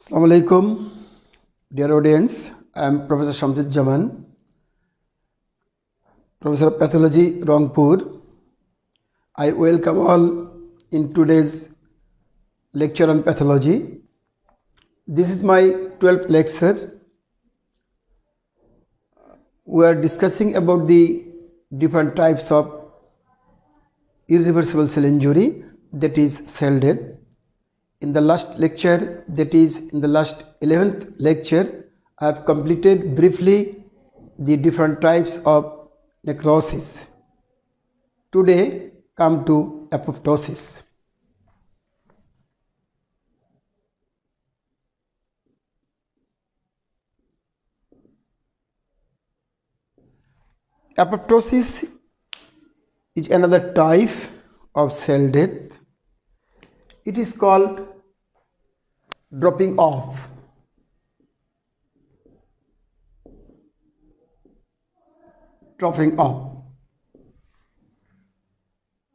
Assalamu alaikum, dear audience. I am Professor Shamjid Jaman, Professor of Pathology, Rangpur. I welcome all in today's lecture on pathology. This is my 12th lecture. We are discussing about the different types of irreversible cell injury, that is cell death. In the last lecture, that is in the last 11th lecture, I have completed briefly the different types of necrosis. Today, come to apoptosis. Apoptosis is another type of cell death. It is called dropping off. Dropping off.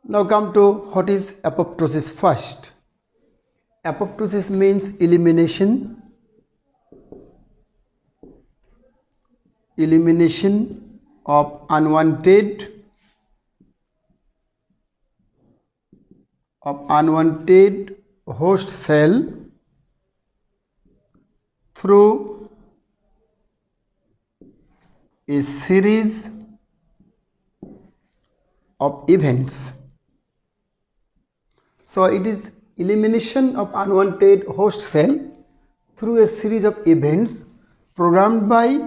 Now come to what is apoptosis first. Apoptosis means elimination of unwanted host cell through a series of events. So it is elimination of unwanted host cell through a series of events programmed by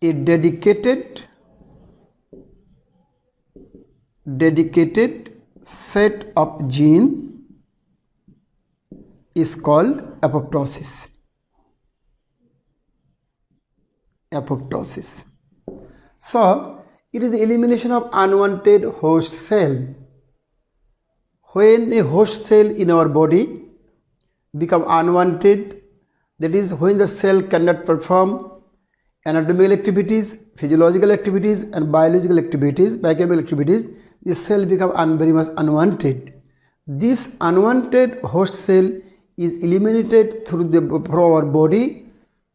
a dedicated set of gene is called apoptosis. So it is the elimination of unwanted host cell. When a host cell in our body become unwanted, that is when the cell cannot perform anatomical activities, physiological activities and biological activities, biochemical activities, this cell become very much unwanted. This unwanted host cell is eliminated from our body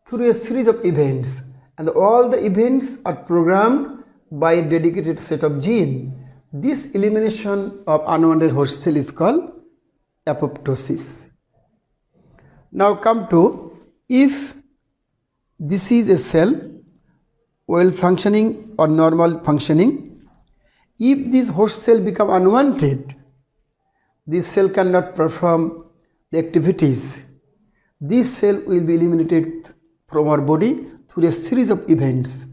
through a series of events, and all the events are programmed by a dedicated set of gene. This elimination of unwanted host cell is called apoptosis. Now come to, if this is a cell well functioning or normal functioning, if this host cell become unwanted, this cell cannot perform the activities. This cell will be eliminated from our body through a series of events,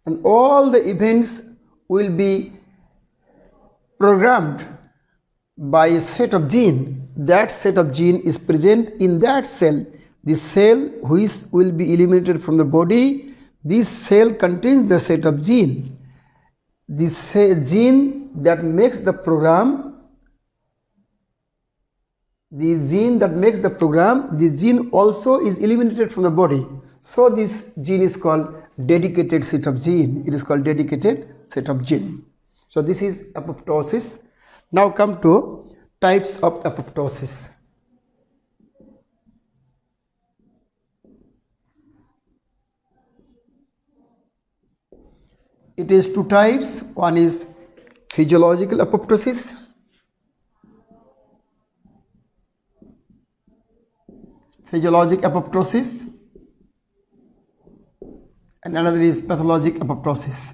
and all the events will be programmed by a set of gene. That set of gene is present in that cell. The cell which will be eliminated from the body, this cell contains the set of gene. This gene that makes the program, the gene also is eliminated from the body. So this gene is called dedicated set of gene. It is called dedicated set of gene. So this is apoptosis. Now come to types of apoptosis. It is two types. One is physiological apoptosis, and another is pathologic apoptosis.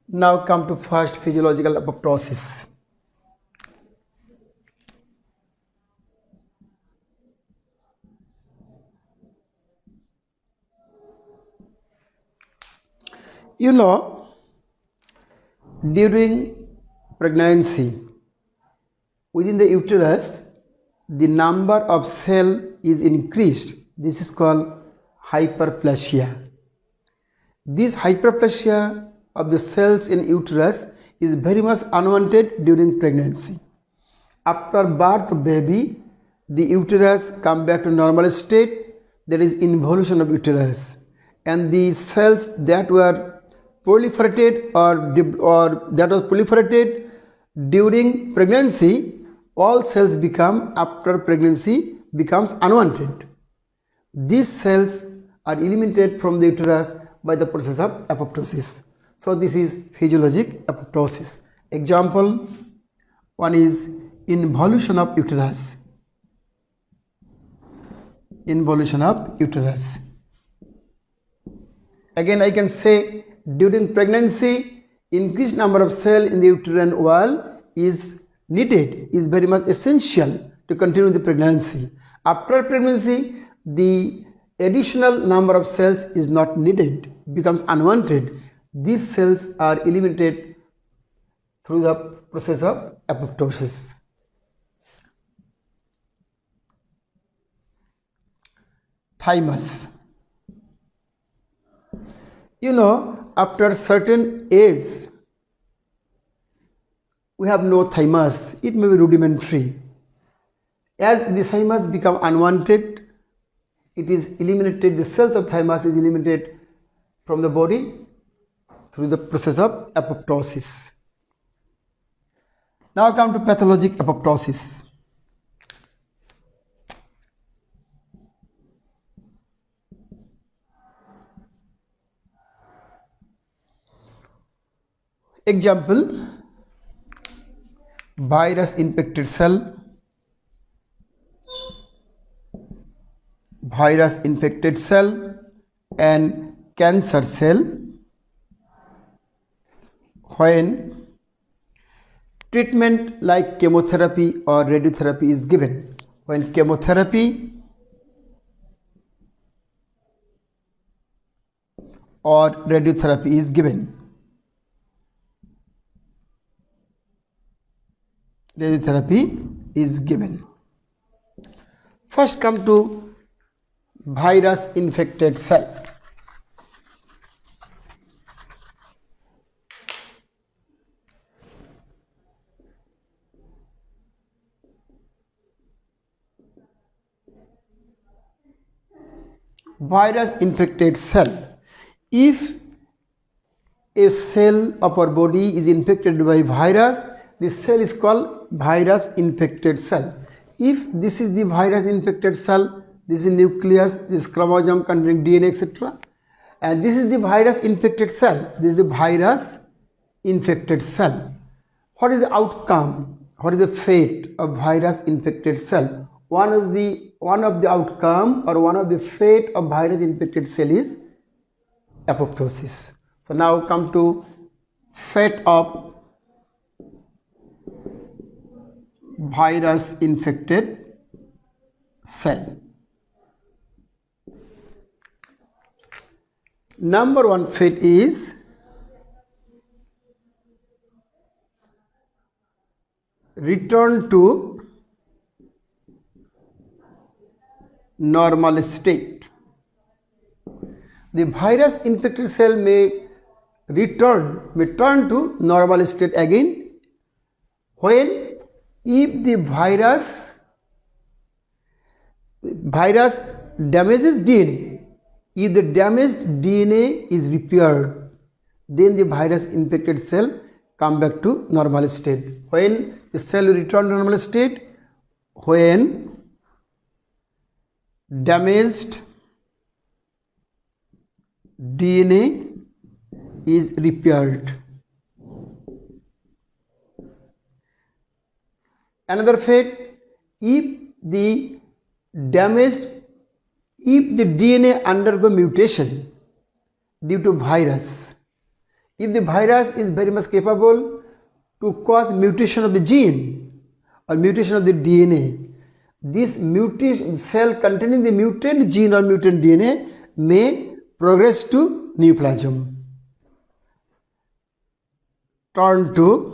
Now come to first physiological apoptosis. You know, during pregnancy, within the uterus, the number of cell is increased. This is called hyperplasia. This hyperplasia of the cells in uterus is very much unwanted during pregnancy. After birth of baby, the uterus come back to normal state, there is involution of uterus, and the cells that were proliferated or that was proliferated during pregnancy, all cells become after pregnancy becomes unwanted. These cells are eliminated from the uterus by the process of apoptosis. So this is physiologic apoptosis. Example one is involution of uterus. Involution of uterus. Again, I can say during pregnancy, increased number of cells in the uterine wall is needed, is very much essential to continue the pregnancy. After pregnancy, the additional number of cells is not needed, becomes unwanted. These cells are eliminated through the process of apoptosis. Thymus. You know, after certain age, we have no thymus. It may be rudimentary. As the thymus become unwanted, it is eliminated, the cells of thymus is eliminated from the body through the process of apoptosis. Now come to pathologic apoptosis. Example, virus infected cell, and cancer cell when treatment like chemotherapy or radiotherapy is given. When chemotherapy or radiotherapy is given. First come to virus infected cell. Virus infected cell. If a cell of our body is infected by virus, this cell is called virus infected cell. If this is the virus infected cell, this is nucleus, this is chromosome containing DNA, etc. And this is the virus infected cell. This is the virus infected cell. What is the outcome? What is the fate of virus infected cell? One of the outcome or one of the fate of virus infected cell is apoptosis. So now come to fate of virus infected cell. Number one fate is return to normal state. The virus infected cell may turn to normal state again when if the virus damages DNA. If the damaged DNA is repaired, then the virus infected cell come back to normal state. When the cell return to normal state, when damaged DNA is repaired. Another fate, if the DNA undergo mutation due to virus, if the virus is very much capable to cause mutation of the gene or mutation of the DNA, this mutation cell containing the mutant gene or mutant DNA may progress to neoplasm, turn to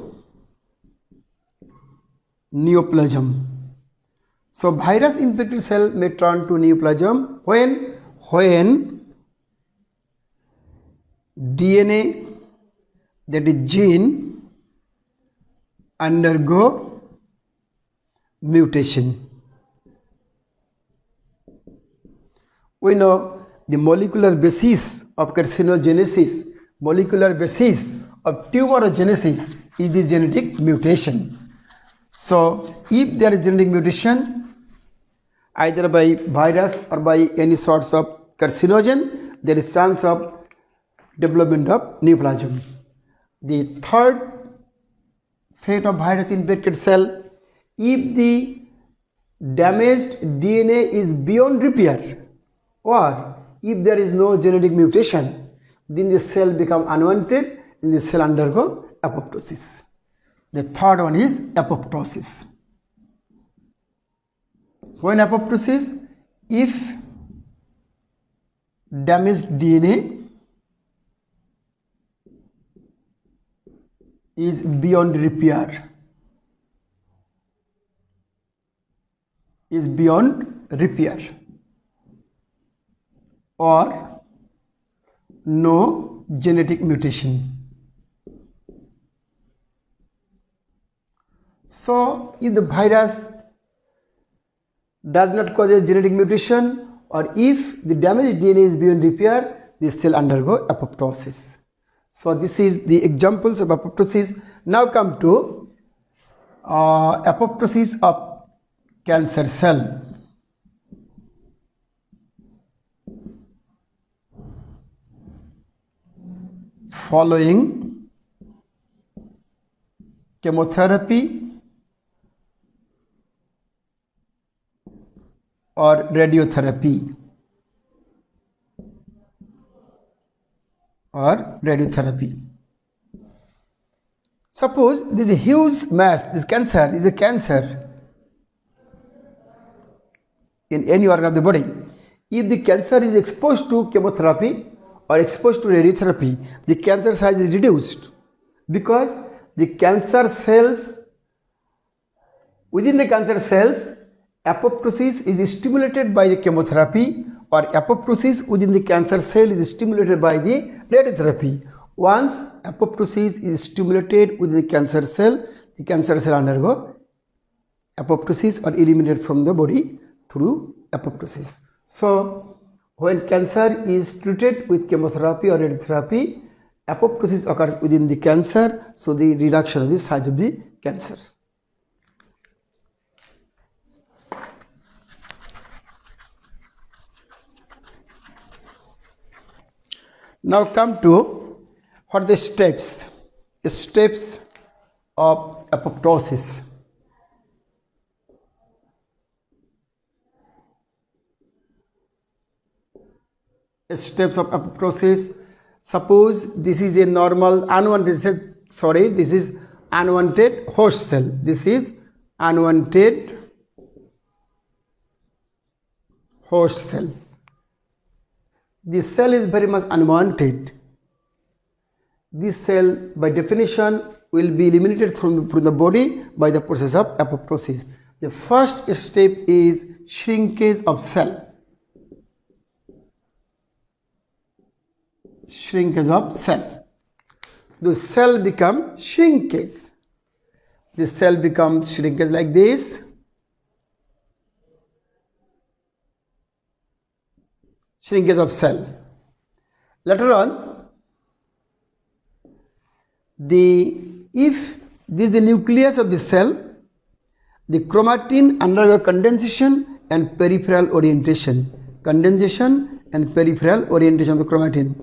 neoplasm. So virus infected cell may turn to neoplasm when DNA, that is gene, undergo mutation. We know the molecular basis of carcinogenesis, molecular basis of tumorigenesis is the genetic mutation. So if there is genetic mutation either by virus or by any sorts of carcinogen, there is chance of development of neoplasm. The third fate of virus infected cell, if the damaged DNA is beyond repair or if there is no genetic mutation, then the cell become unwanted and the cell undergo apoptosis. The third one is apoptosis. When apoptosis, if damaged DNA is beyond repair, or no genetic mutation. So if the virus does not cause a genetic mutation or if the damaged DNA is beyond repair, the cell undergo apoptosis. So this is the examples of apoptosis. Now come to apoptosis of cancer cell. Following chemotherapy or radiotherapy Suppose there is a huge mass, this cancer is a cancer in any organ of the body. If the cancer is exposed to chemotherapy or exposed to radiotherapy, the cancer size is reduced because the cancer cells, within the cancer cells, apoptosis is stimulated by the chemotherapy or apoptosis within the cancer cell is stimulated by the radiotherapy. Once apoptosis is stimulated within the cancer cell undergo apoptosis or eliminated from the body through apoptosis. So when cancer is treated with chemotherapy or radiotherapy, apoptosis occurs within the cancer, so the reduction of the size of the cancer. Now come to what are the steps of apoptosis. Steps of apoptosis. Suppose this is a normal unwanted host cell. This is unwanted host cell. This cell is very much unwanted. This cell by definition will be eliminated from the body by the process of apoptosis. The first step is shrinkage of cell. Shrinkage of cell. The cell become shrinkage. The cell becomes shrinkage like this. Shrinkage of cell. Later on, if this is the nucleus of the cell, the chromatin undergo condensation and peripheral orientation. Condensation and peripheral orientation of the chromatin.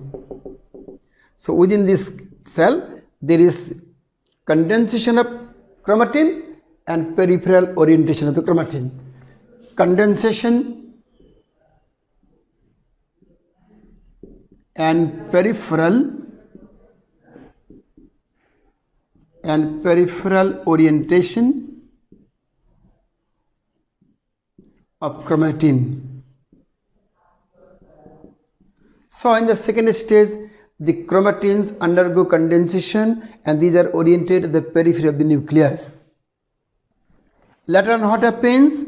So within this cell, there is condensation of chromatin and peripheral orientation of the chromatin. Condensation and peripheral orientation of chromatin. So in the second stage, the chromatins undergo condensation and these are oriented to the periphery of the nucleus. Later on what happens?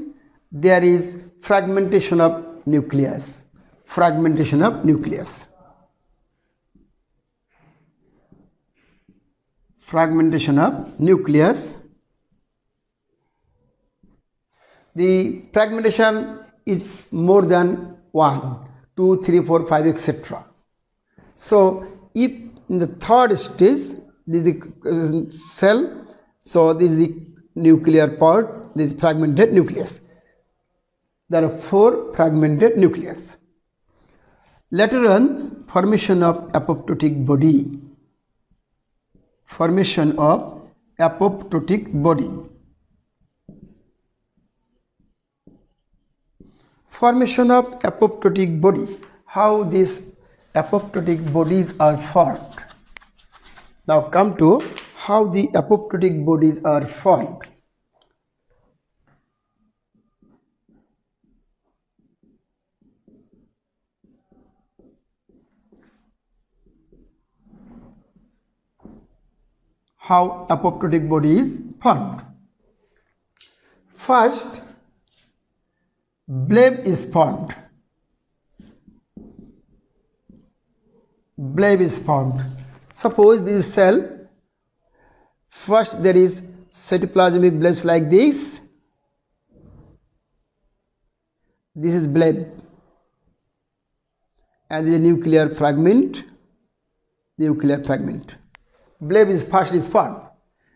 There is fragmentation of nucleus. Fragmentation of nucleus. Fragmentation of nucleus. The fragmentation is more than one. 2, 3, 4, 5, etc. So if in the third stage, this is the cell, so this is the nuclear part, this is fragmented nucleus. There are 4 fragmented nucleus. Later on, formation of apoptotic body. Formation of apoptotic body. Formation of apoptotic body. How these apoptotic bodies are formed. Now come to how the apoptotic bodies are formed. How apoptotic body is formed. First, bleb is formed. Bleb is formed. Suppose this is cell. First there is cytoplasmic blebs like this. This is bleb. And this is nuclear fragment. Nuclear fragment. Bleb is first is formed.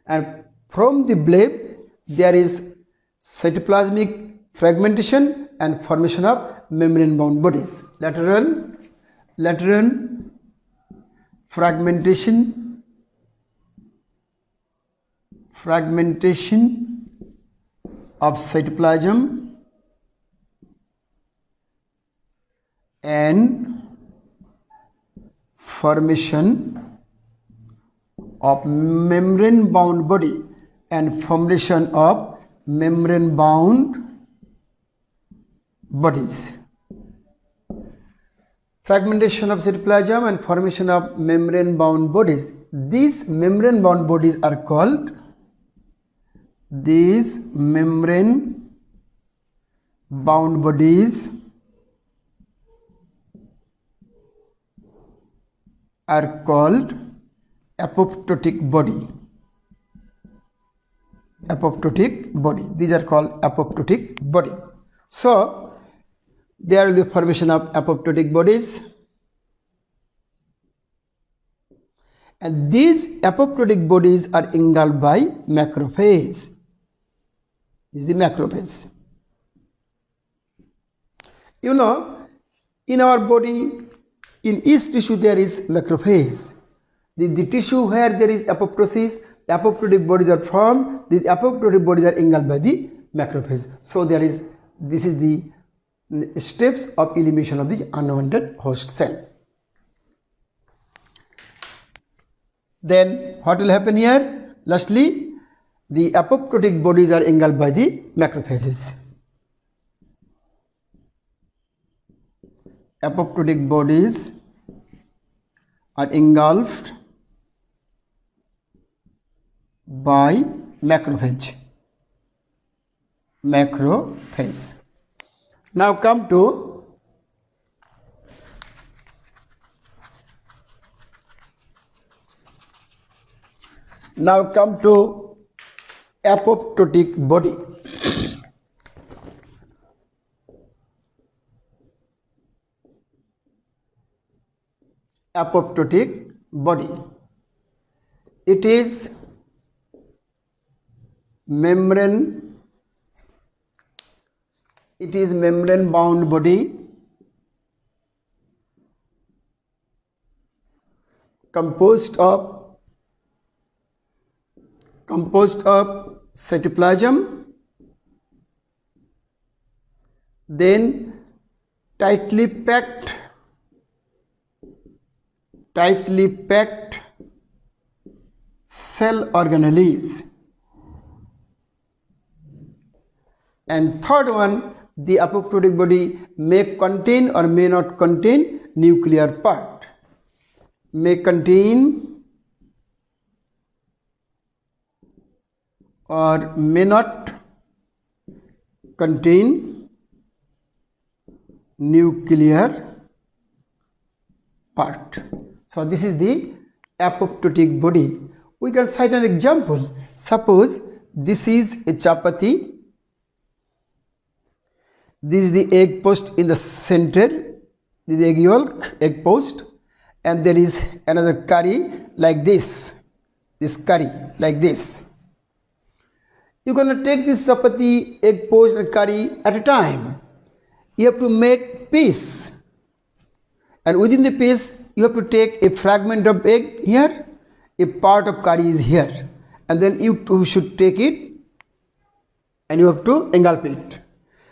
And from the bleb there is cytoplasmic fragmentation and formation of membrane bound bodies. Lateral fragmentation of cytoplasm and formation of membrane bound body and formation of membrane bound bodies. Fragmentation of cytoplasm and formation of membrane bound bodies. These membrane bound bodies are called apoptotic body. Apoptotic body. These are called apoptotic body. So there will be formation of apoptotic bodies, and these apoptotic bodies are engulfed by macrophage. This is the macrophage. You know, in our body, in each tissue there is macrophage. The tissue where there is apoptosis, the apoptotic bodies are formed. The apoptotic bodies are engulfed by the macrophage. So this is the steps of elimination of the unwanted host cell. Then what will happen here? Lastly, the apoptotic bodies are engulfed by the macrophages. Apoptotic bodies are engulfed by macrophage. Now come to apoptotic body. Apoptotic body. It is membrane bound body composed of cytoplasm, then tightly packed cell organelles, and third one, the apoptotic body may contain or may not contain nuclear part. May contain or may not contain nuclear part. So this is the apoptotic body. We can cite an example. Suppose this is a chapati. This is the egg post in the center. this egg yolk, egg post, and there is another curry like this curry like this. You're going to take this chapati, egg post and curry at a time. You have to make piece, and within the piece you have to take a fragment of egg here, a part of curry is here, and then you should take it and you have to engulf it.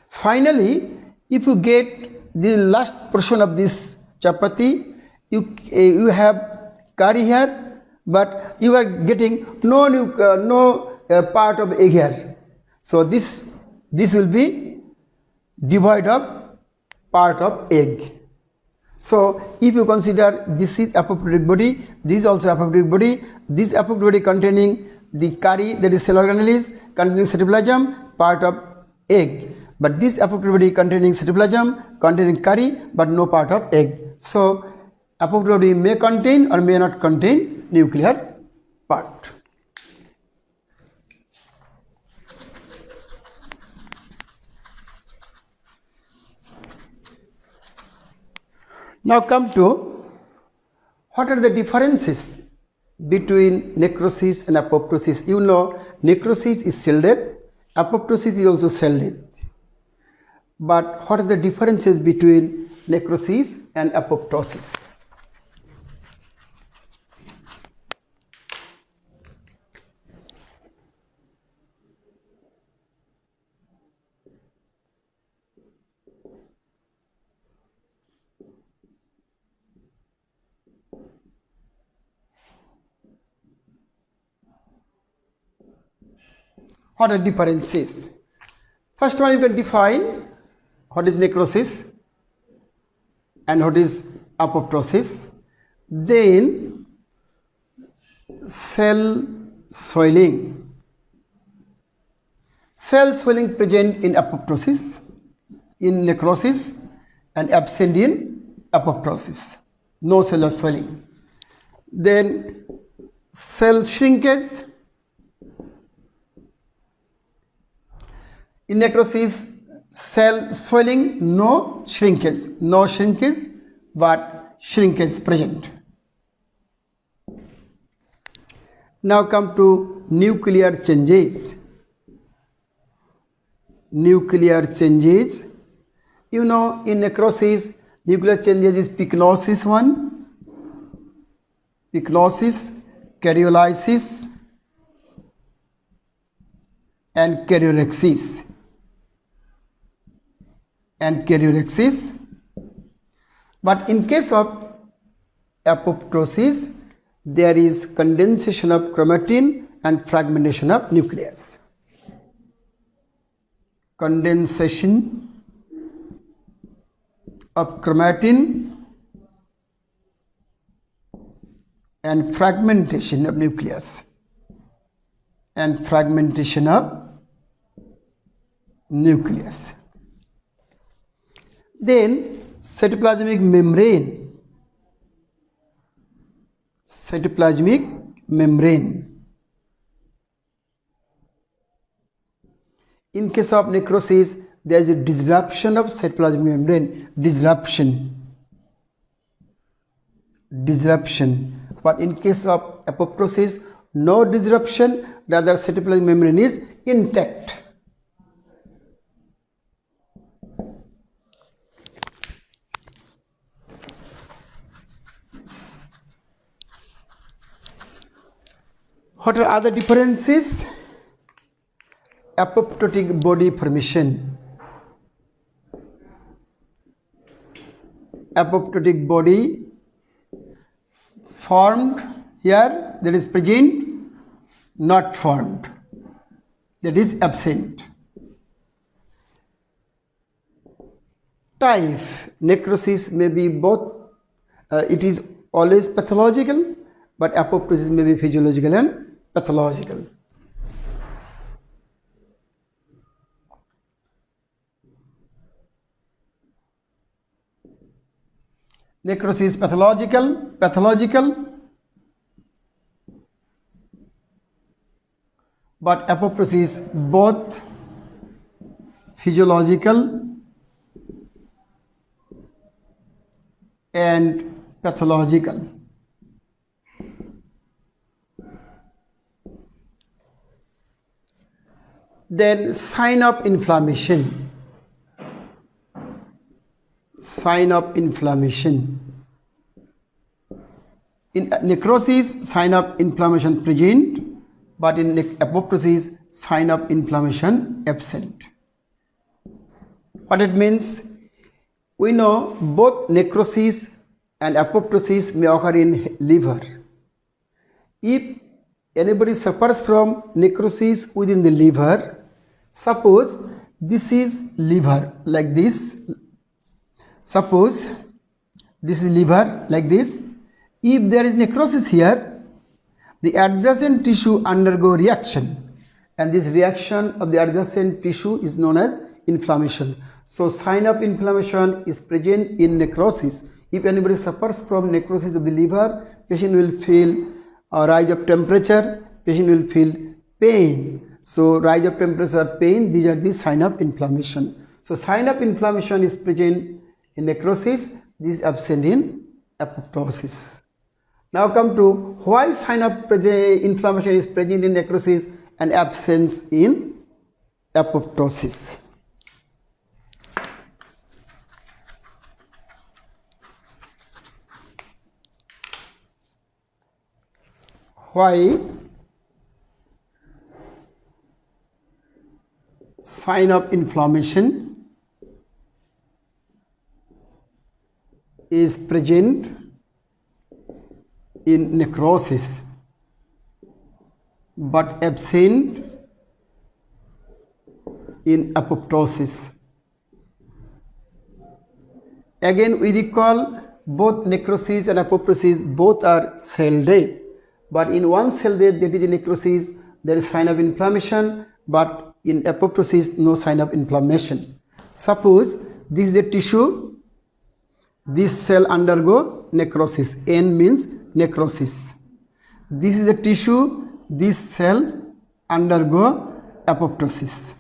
Finally, if you get the last portion of this chapati, you have curry here, but you are getting no part of egg here. So this will be devoid of part of egg. So if you consider this is apoptotic body, this is also apoptotic body, this apoptotic body containing the curry, that is cell organelles, containing cytoplasm, part of egg. But this apoptotic body containing cytoplasm, containing curry, but no part of egg. So apoptotic body may contain or may not contain nuclear part. Now come to what are the differences between necrosis and apoptosis. You know, necrosis is cell death, apoptosis is also cell death. But what are the differences between necrosis and apoptosis? What are the differences? First one, you can define what is necrosis and what is apoptosis. Then cell swelling. Cell swelling present in apoptosis, in necrosis, and absent in apoptosis. No cellular swelling. Then cell shrinkage. In necrosis, cell swelling, no shrinkage, but shrinkage present. Now come to nuclear changes. Nuclear changes. You know, in necrosis, nuclear changes is pycnosis 1, pycnosis, karyolysis, and karyolexis. But in case of apoptosis, there is condensation of chromatin and fragmentation of nucleus. Condensation of chromatin and fragmentation of nucleus. Then cytoplasmic membrane. In case of necrosis, there is a disruption of cytoplasmic membrane. Disruption. But in case of apoptosis, no disruption, rather cytoplasmic membrane is intact. What are other differences? Apoptotic body formation. Apoptotic body formed here, that is present, not formed, that is absent. Type, necrosis may be both, it is always pathological, but apoptosis may be physiological and pathological. Necrosis pathological, but apoptosis both physiological and pathological. Then sign of inflammation. Sign of inflammation. In necrosis, sign of inflammation present, but in apoptosis, sign of inflammation absent. What it means? We know both necrosis and apoptosis may occur in liver. If anybody suffers from necrosis within the liver, suppose this is liver like this. Suppose this is liver like this. If there is necrosis here, the adjacent tissue undergo reaction, and this reaction of the adjacent tissue is known as inflammation. So sign of inflammation is present in necrosis. If anybody suffers from necrosis of the liver, patient will feel a rise of temperature, patient will feel pain. So rise of temperature, pain, these are the sign of inflammation. So sign of inflammation is present in necrosis, this is absent in apoptosis. Now come to why sign of inflammation is present in necrosis and absence in apoptosis. Why sign of inflammation is present in necrosis but absent in apoptosis. Again, we recall both necrosis and apoptosis, both are cell death, but in one cell death, that is in necrosis, there is sign of inflammation, but in apoptosis, no sign of inflammation. Suppose this is the tissue, this cell undergo necrosis. N means necrosis. This is the tissue, this cell undergo apoptosis.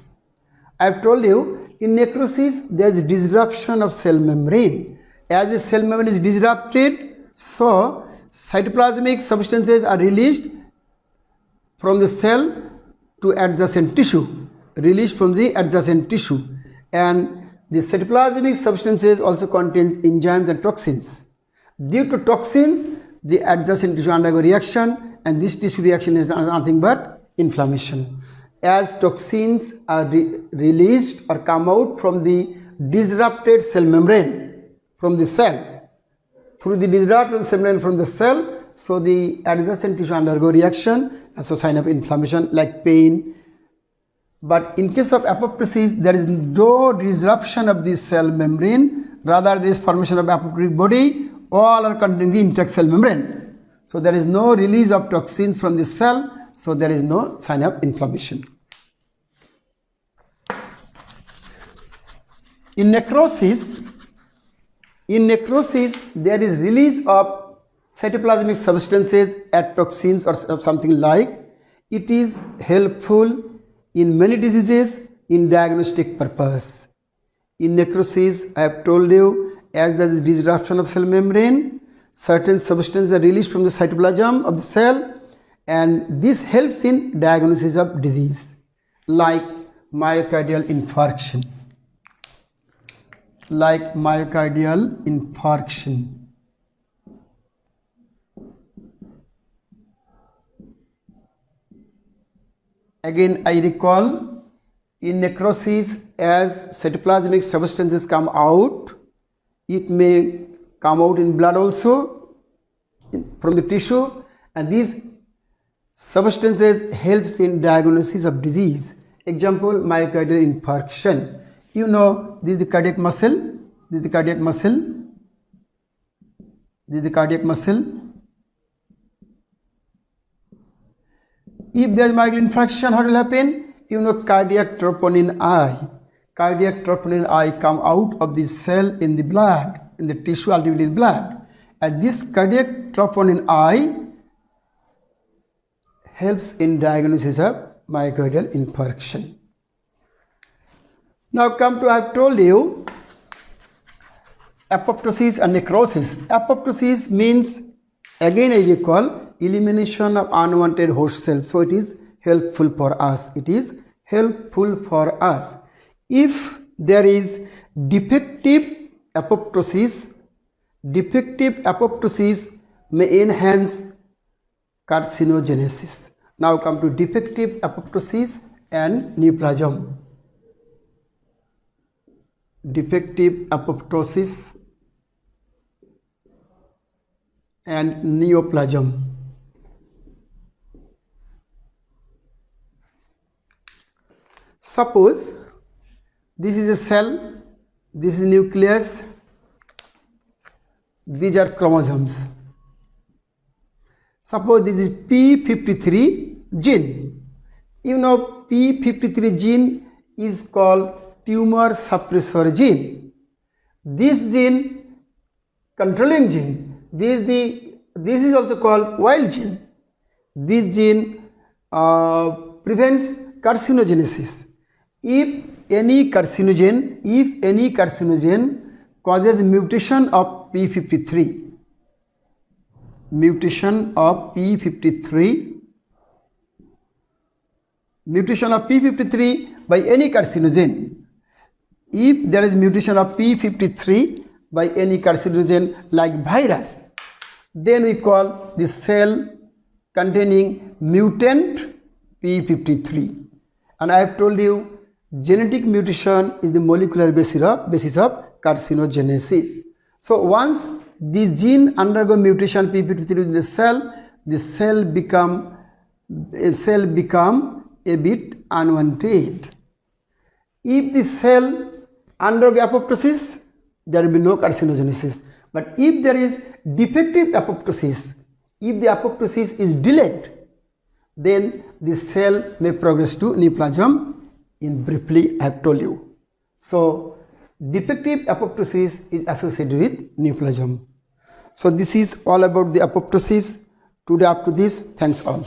I have told you, in necrosis there is disruption of cell membrane. As the cell membrane is disrupted, so cytoplasmic substances are released from the cell to adjacent tissue, released from the adjacent tissue, and the cytoplasmic substances also contains enzymes and toxins. Due to toxins, the adjacent tissue undergo reaction, and this tissue reaction is nothing but inflammation. As toxins are released or come out from the disrupted cell membrane from the cell, through the disrupted cell membrane from the cell, so the adjacent tissue undergo reaction, and so sign of inflammation like pain. But in case of apoptosis, there is no disruption of the cell membrane, rather there is formation of apoptotic body, all are containing the intact cell membrane. So there is no release of toxins from the cell, so there is no sign of inflammation. In necrosis, there is release of cytoplasmic substances as toxins or something like. It is helpful in many diseases in diagnostic purpose. In necrosis, I have told you, as there is disruption of cell membrane, certain substances are released from the cytoplasm of the cell, and this helps in diagnosis of disease like myocardial infarction. Again, I recall, in necrosis, as cytoplasmic substances come out, it may come out in blood also from the tissue, and these substances helps in diagnosis of disease. Example, myocardial infarction. You know, this is the cardiac muscle, this is the cardiac muscle, this is the cardiac muscle. If there is myocardial infarction, what will happen? You know, cardiac troponin I. Cardiac troponin I come out of the cell in the blood, in the tissue, ultimately in blood. And this cardiac troponin I helps in diagnosis of myocardial infarction. Now come to, I have told you, apoptosis and necrosis. Apoptosis means, again I recall, elimination of unwanted host cells. So it is helpful for us. It is helpful for us. If there is defective apoptosis may enhance carcinogenesis. Now come to defective apoptosis and neoplasm. Defective apoptosis and neoplasm. Suppose this is a cell, this is nucleus, these are chromosomes. Suppose this is P53 gene. You know P53 gene is called tumor suppressor gene. This gene, controlling gene, this is also called wild gene. This gene prevents carcinogenesis. If any carcinogen causes mutation of P53, mutation of P53 by any carcinogen. If there is mutation of P53 by any carcinogen like virus, then we call the cell containing mutant P53. And I have told you genetic mutation is the molecular basis of carcinogenesis. So once the gene undergo mutation P53 in the cell become a bit unwanted. If the cell undergo apoptosis, there will be no carcinogenesis. But if there is defective apoptosis, if the apoptosis is delayed, then the cell may progress to neoplasm. In briefly, I have told you. So defective apoptosis is associated with neoplasm. So this is all about the apoptosis. Today up to this, thanks all.